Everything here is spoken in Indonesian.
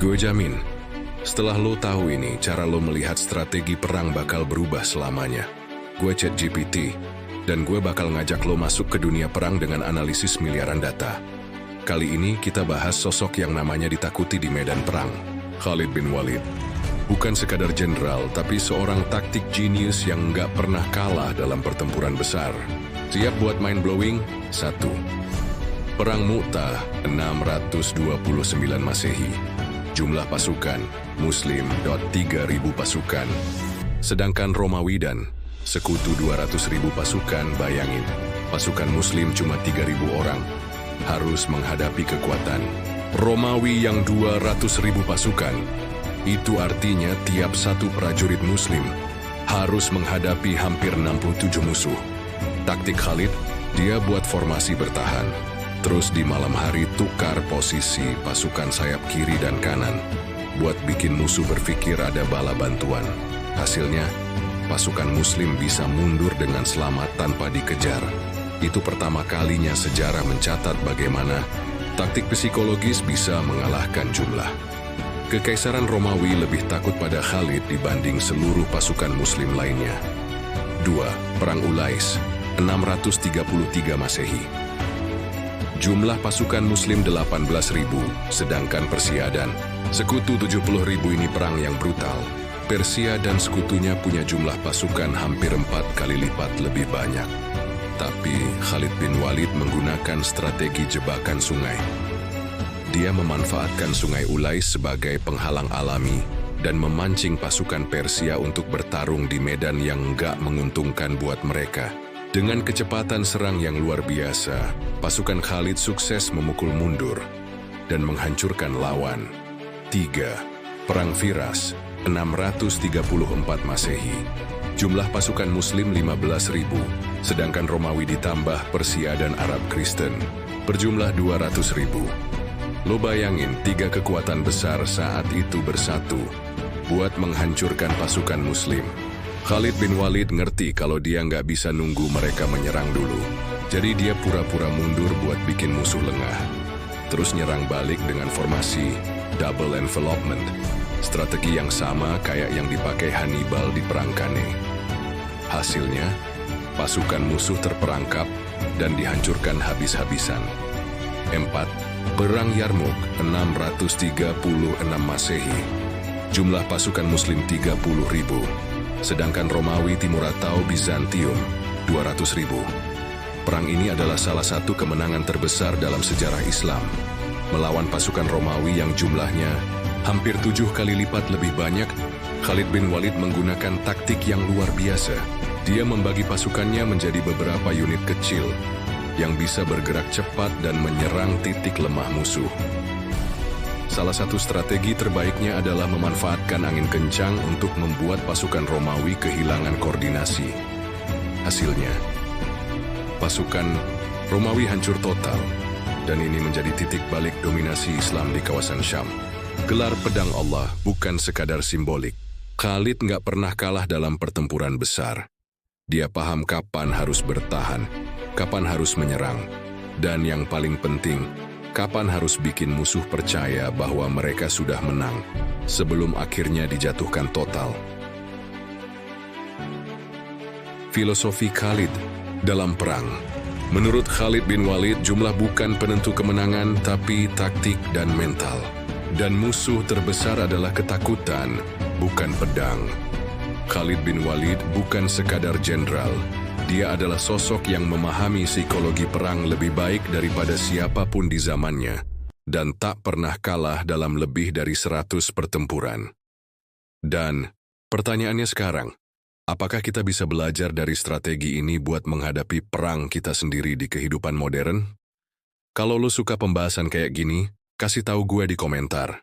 Gue jamin, setelah lo tahu ini, cara lo melihat strategi perang bakal berubah selamanya. Gue ChatGPT, dan gue bakal ngajak lo masuk ke dunia perang dengan analisis miliaran data. Kali ini kita bahas sosok yang namanya ditakuti di medan perang, Khalid bin Walid. Bukan sekadar jenderal, tapi seorang taktik jenius yang nggak pernah kalah dalam pertempuran besar. Siap buat mind-blowing? 1. Perang Mu'tah 629 Masehi. Jumlah pasukan Muslim 3.000 pasukan. Sedangkan Romawi dan sekutu 200.000 pasukan. Bayangin, pasukan Muslim cuma 3.000 orang harus menghadapi kekuatan Romawi yang 200.000 pasukan. Itu artinya tiap satu prajurit Muslim harus menghadapi hampir 67 musuh. Taktik Khalid, dia buat formasi bertahan. Terus di malam hari tukar posisi pasukan sayap kiri dan kanan, buat bikin musuh berpikir ada bala bantuan. Hasilnya, pasukan Muslim bisa mundur dengan selamat tanpa dikejar. Itu pertama kalinya sejarah mencatat bagaimana taktik psikologis bisa mengalahkan jumlah. Kekaisaran Romawi lebih takut pada Khalid dibanding seluruh pasukan Muslim lainnya. 2. Perang Ulais 633 Masehi. Jumlah pasukan Muslim 18.000, sedangkan Persia dan sekutu 70.000. Ini perang yang brutal. Persia dan sekutunya punya jumlah pasukan hampir 4 kali lipat lebih banyak. Tapi Khalid bin Walid menggunakan strategi jebakan sungai. Dia memanfaatkan sungai Ulais sebagai penghalang alami dan memancing pasukan Persia untuk bertarung di medan yang nggak menguntungkan buat mereka. Dengan kecepatan serang yang luar biasa, pasukan Khalid sukses memukul mundur dan menghancurkan lawan. 3. Perang Firas 634 Masehi. Jumlah pasukan Muslim 15.000, sedangkan Romawi ditambah Persia dan Arab Kristen berjumlah 200.000. Lo bayangin 3 kekuatan besar saat itu bersatu buat menghancurkan pasukan Muslim. Khalid bin Walid ngerti kalau dia nggak bisa nunggu mereka menyerang dulu. Jadi dia pura-pura mundur buat bikin musuh lengah. Terus nyerang balik dengan formasi double envelopment. Strategi yang sama kayak yang dipakai Hannibal di Perang Cannae. Hasilnya, pasukan musuh terperangkap dan dihancurkan habis-habisan. 4. Perang Yarmouk 636 Masehi. Jumlah pasukan Muslim 30.000, sedangkan Romawi Timuratau Bizantium 200.000. Perang ini adalah salah satu kemenangan terbesar dalam sejarah Islam, melawan pasukan Romawi yang jumlahnya hampir 7 kali lipat lebih banyak. Khalid bin Walid menggunakan taktik yang luar biasa. Dia membagi pasukannya menjadi beberapa unit kecil yang bisa bergerak cepat dan menyerang titik lemah musuh. Salah satu strategi terbaiknya adalah memanfaatkan angin kencang untuk membuat pasukan Romawi kehilangan koordinasi. Hasilnya, pasukan Romawi hancur total, dan ini menjadi titik balik dominasi Islam di kawasan Syam. Gelar pedang Allah bukan sekadar simbolik. Khalid nggak pernah kalah dalam pertempuran besar. Dia paham kapan harus bertahan, kapan harus menyerang, dan yang paling penting, kapan harus bikin musuh percaya bahwa mereka sudah menang sebelum akhirnya dijatuhkan total. Filosofi Khalid dalam perang. Menurut Khalid bin Walid, jumlah bukan penentu kemenangan, tapi taktik dan mental. Dan musuh terbesar adalah ketakutan, bukan pedang. Khalid bin Walid bukan sekadar jenderal. Dia adalah sosok yang memahami psikologi perang lebih baik daripada siapapun di zamannya, dan tak pernah kalah dalam lebih dari 100 pertempuran. Dan pertanyaannya sekarang, apakah kita bisa belajar dari strategi ini buat menghadapi perang kita sendiri di kehidupan modern? Kalau lo suka pembahasan kayak gini, kasih tahu gue di komentar.